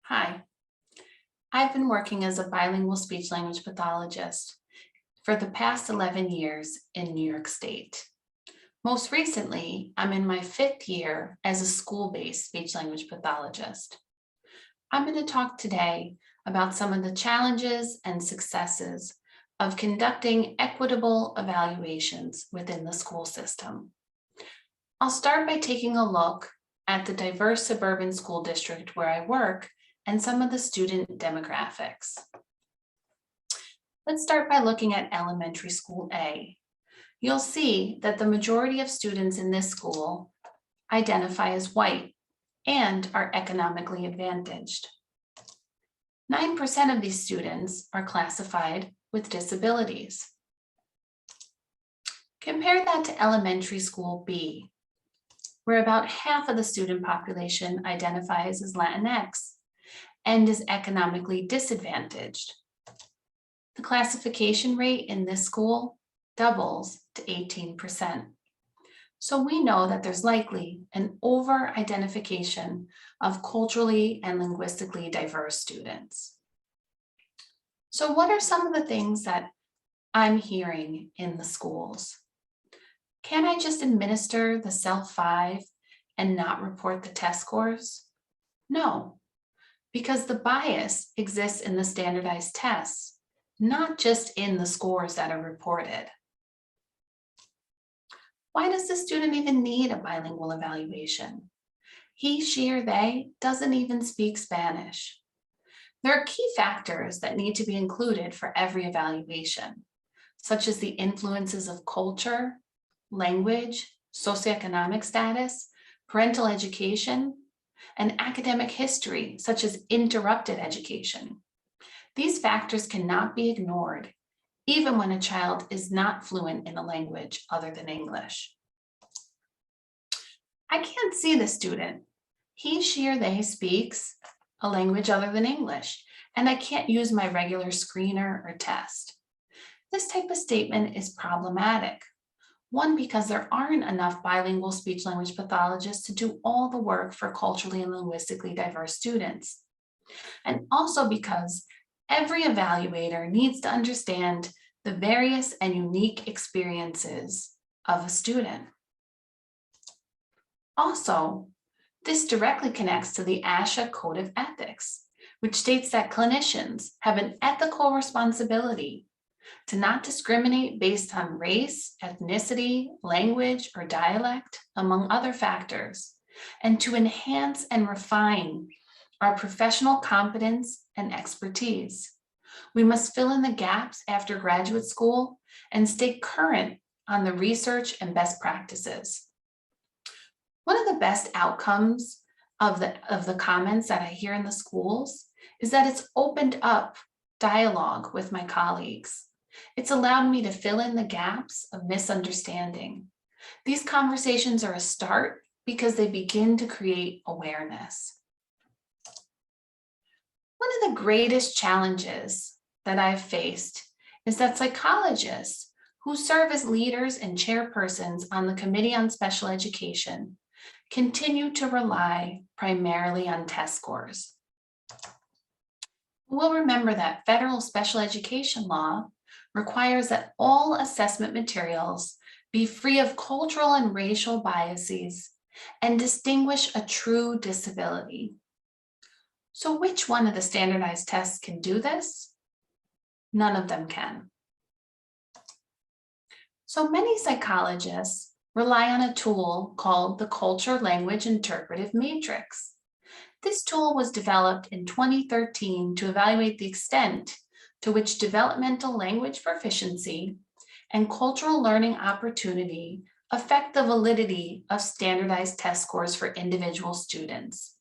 Hi, I've been working as a bilingual speech-language pathologist for the past 11 years in New York State. Most recently, I'm in my 5th year as a school-based speech-language pathologist. I'm going to talk today about some of the challenges and successes of conducting equitable evaluations within the school system. I'll start by taking a look at the diverse suburban school district where I work and some of the student demographics. Let's start by looking at elementary school A. You'll see that the majority of students in this school identify as white and are economically advantaged. 9% of these students are classified with disabilities. Compare that to elementary school B, where about half of the student population identifies as Latinx and is economically disadvantaged. The classification rate in this school doubles to 18%. So we know that there's likely an over-identification of culturally and linguistically diverse students. So what are some of the things that I'm hearing in the schools? Can I just administer the CEL-5 and not report the test scores? No. Because the bias exists in the standardized tests, not just in the scores that are reported. Why does the student even need a bilingual evaluation? He, she, or they doesn't even speak Spanish. There are key factors that need to be included for every evaluation, such as the influences of culture, language, socioeconomic status, parental education, and academic history, such as interrupted education. These factors cannot be ignored, even when a child is not fluent in a language other than English. I can't see the student. He, she, or they speaks a language other than English, and I can't use my regular screener or test. This type of statement is problematic. One, because there aren't enough bilingual speech-language pathologists to do all the work for culturally and linguistically diverse students. And also because every evaluator needs to understand the various and unique experiences of a student. Also, this directly connects to the ASHA Code of Ethics, which states that clinicians have an ethical responsibility to not discriminate based on race, ethnicity, language, or dialect, among other factors, and to enhance and refine our professional competence and expertise. We must fill in the gaps after graduate school and stay current on the research and best practices. One of the best outcomes of the comments that I hear in the schools is that it's opened up dialogue with my colleagues. It's allowed me to fill in the gaps of misunderstanding. These conversations are a start because they begin to create awareness. One of the greatest challenges that I've faced is that psychologists who serve as leaders and chairpersons on the Committee on Special Education continue to rely primarily on test scores. We'll remember that federal special education law requires that all assessment materials be free of cultural and racial biases and distinguish a true disability. So which one of the standardized tests can do this? None of them can. So many psychologists rely on a tool called the Culture Language Interpretive Matrix. This tool was developed in 2013 to evaluate the extent to which developmental language proficiency and cultural learning opportunity affect the validity of standardized test scores for individual students.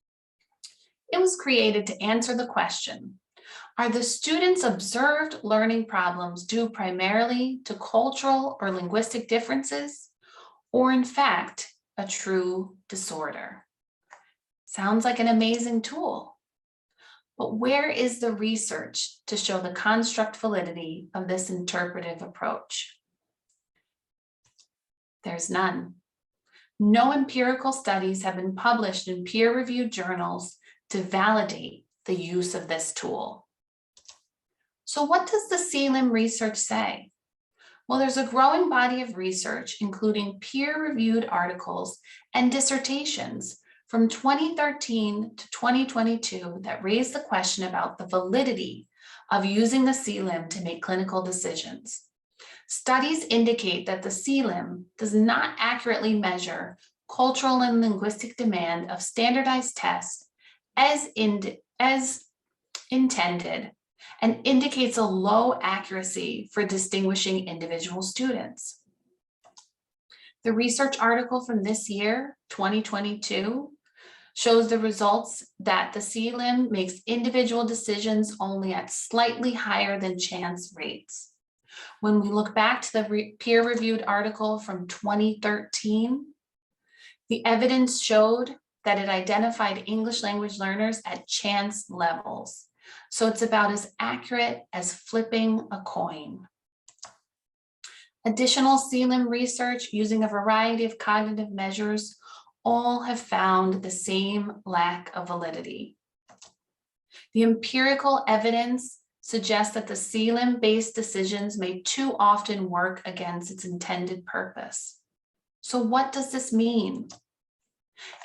It was created to answer the question, are the students' observed learning problems due primarily to cultural or linguistic differences, or in fact, a true disorder? Sounds like an amazing tool. But where is the research to show the construct validity of this interpretive approach? There's none. No empirical studies have been published in peer-reviewed journals to validate the use of this tool. So what does the C-LIM research say? Well, there's a growing body of research, including peer-reviewed articles and dissertations from 2013 to 2022 that raise the question about the validity of using the C-LIM to make clinical decisions. Studies indicate that the C-LIM does not accurately measure cultural and linguistic demand of standardized tests as intended, and indicates a low accuracy for distinguishing individual students. The research article from this year, 2022, shows the results that the C-LIM makes individual decisions only at slightly higher than chance rates. When we look back to the peer-reviewed article from 2013, the evidence showed that it identified English language learners at chance levels. So it's about as accurate as flipping a coin. Additional C-LIM research using a variety of cognitive measures all have found the same lack of validity. The empirical evidence suggests that the C-LIM-based decisions may too often work against its intended purpose. So what does this mean?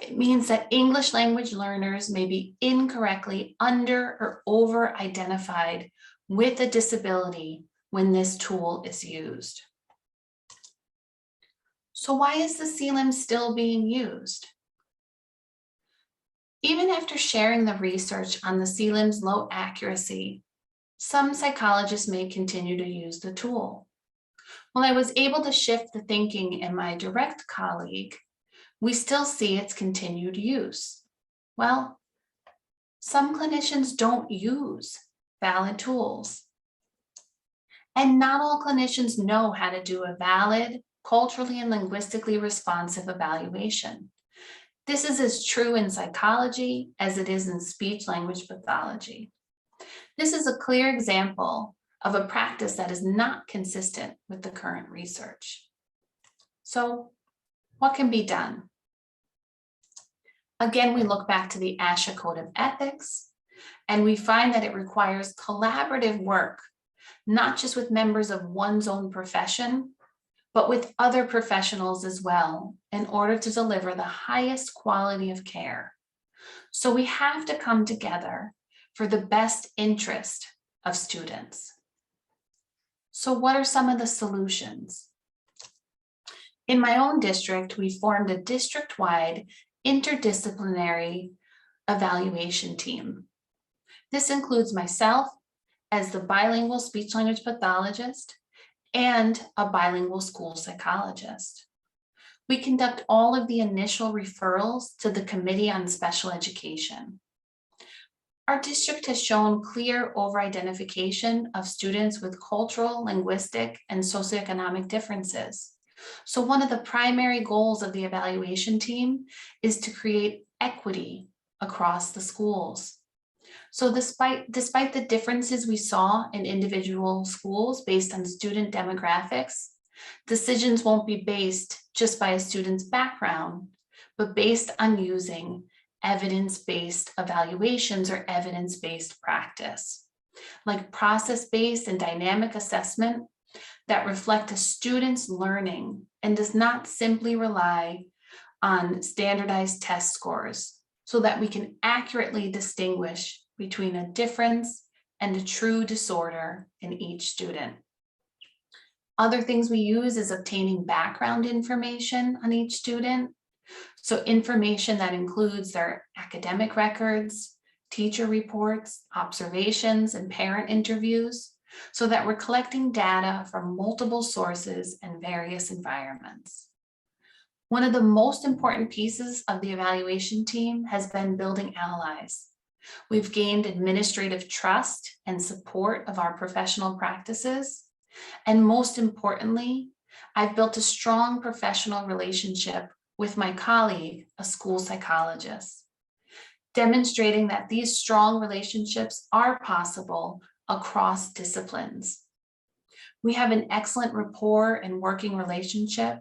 It means that English language learners may be incorrectly under or over identified with a disability when this tool is used. So why is the C-LIM still being used? Even after sharing the research on the C-LIM's low accuracy, some psychologists may continue to use the tool. While I was able to shift the thinking in my direct colleague, we still see its continued use. Well, some clinicians don't use valid tools. And not all clinicians know how to do a valid, culturally and linguistically responsive evaluation. This is as true in psychology as it is in speech-language pathology. This is a clear example of a practice that is not consistent with the current research. So, what can be done? Again, we look back to the ASHA Code of Ethics, and we find that it requires collaborative work, not just with members of one's own profession, but with other professionals as well, in order to deliver the highest quality of care. So we have to come together for the best interest of students. So what are some of the solutions? In my own district, we formed a district-wide interdisciplinary evaluation team. This includes myself as the bilingual speech-language pathologist and a bilingual school psychologist. We conduct all of the initial referrals to the Committee on Special Education. Our district has shown clear over-identification of students with cultural, linguistic, and socioeconomic differences. So one of the primary goals of the evaluation team is to create equity across the schools. So despite the differences we saw in individual schools based on student demographics, decisions won't be based just by a student's background, but based on using evidence-based evaluations or evidence-based practice, like process-based and dynamic assessment that reflect a student's learning and does not simply rely on standardized test scores, so that we can accurately distinguish between a difference and a true disorder in each student. Other things we use is obtaining background information on each student. So information that includes their academic records, teacher reports, observations, and parent interviews, so that we're collecting data from multiple sources and various environments. One of the most important pieces of the evaluation team has been building allies. We've gained administrative trust and support of our professional practices. And most importantly, I've built a strong professional relationship with my colleague, a school psychologist, demonstrating that these strong relationships are possible across disciplines. We have an excellent rapport and working relationship.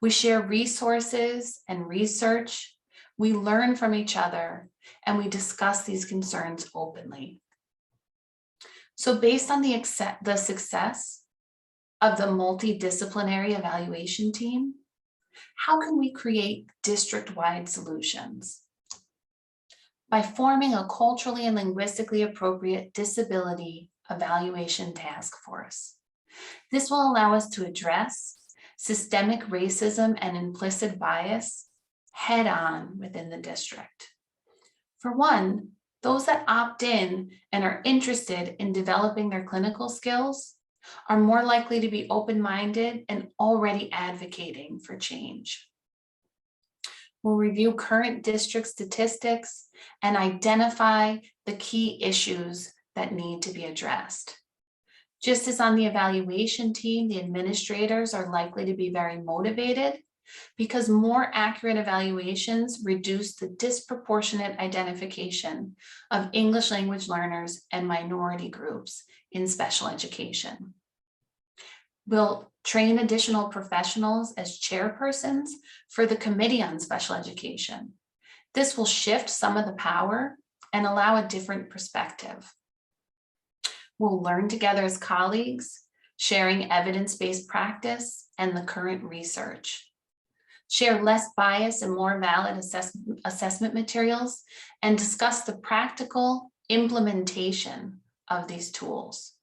We share resources and research. We learn from each other, and we discuss these concerns openly. So based on the success of the multidisciplinary evaluation team, how can we create district-wide solutions? By forming a culturally and linguistically appropriate disability evaluation task force. This will allow us to address systemic racism and implicit bias head-on within the district. For one, those that opt in and are interested in developing their clinical skills are more likely to be open-minded and already advocating for change. We'll review current district statistics and identify the key issues that need to be addressed. Just as on the evaluation team, the administrators are likely to be very motivated because more accurate evaluations reduce the disproportionate identification of English language learners and minority groups in special education. We'll train additional professionals as chairpersons for the Committee on Special Education. This will shift some of the power and allow a different perspective. We'll learn together as colleagues, sharing evidence-based practice and the current research. Share less bias and more valid assessment materials, and discuss the practical implementation of these tools.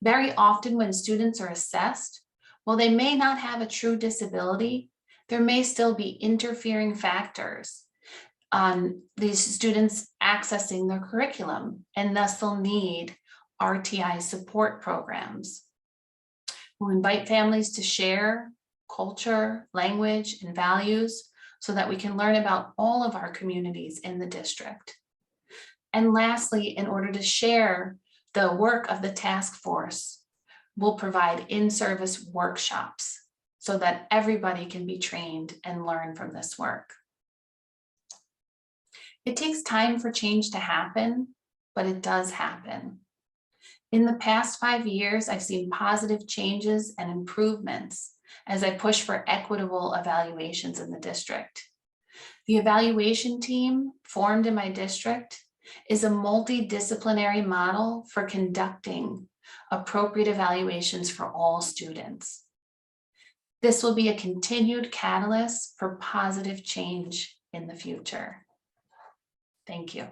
Very often when students are assessed, while they may not have a true disability, there may still be interfering factors on these students accessing their curriculum, and thus they'll need RTI support programs. We'll invite families to share culture, language, and values so that we can learn about all of our communities in the district. And lastly, in order to share the work of the task force, we'll provide in-service workshops so that everybody can be trained and learn from this work. It takes time for change to happen, but it does happen. In the past 5 years, I've seen positive changes and improvements as I push for equitable evaluations in the district. The evaluation team formed in my district is a multidisciplinary model for conducting appropriate evaluations for all students. This will be a continued catalyst for positive change in the future. Thank you.